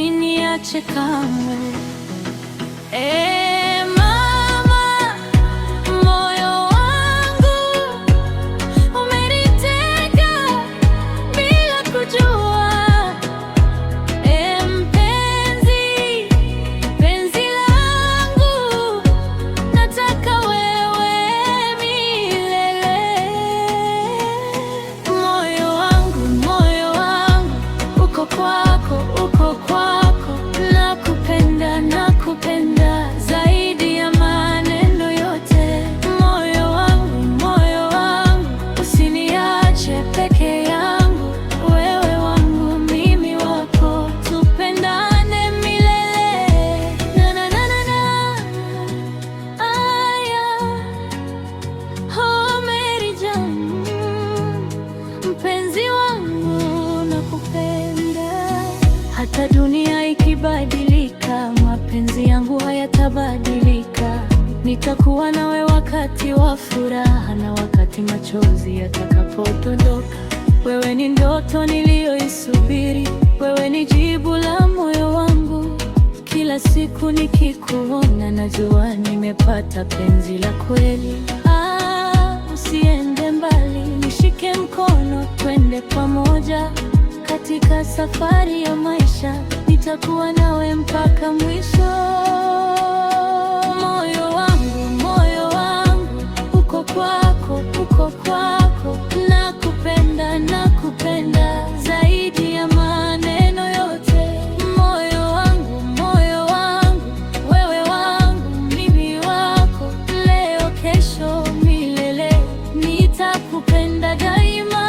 usiniache kamwe. Nakupenda zaidi ya maneno yote. Moyo wangu, usiniache peke yangu. Wewe wangu, mimi wako, tupendane milele. Na na na na na. Aya. Oh, Mary Jane, mpenzi wangu, nakupenda. Hata dunia ikibadilika, mapenzi yangu hayatabadilika. Nitakuwa nawe wakati wa furaha na wakati machozi yatakapodondoka. Wewe ni ndoto niliyoisubiri, wewe ni jibu la moyo wangu. Kila siku nikikuona, najua nimepata penzi la kweli. Usiende mbali, nishike mkono, twende pamoja katika safari ya maisha. Nitakuwa nawe mpaka mwisho. Moyo wangu, uko kwako, nakupenda zaidi ya maneno yote. Moyo wangu, wewe wangu, mimi wako, leo, kesho, milele. Nitakupenda daima.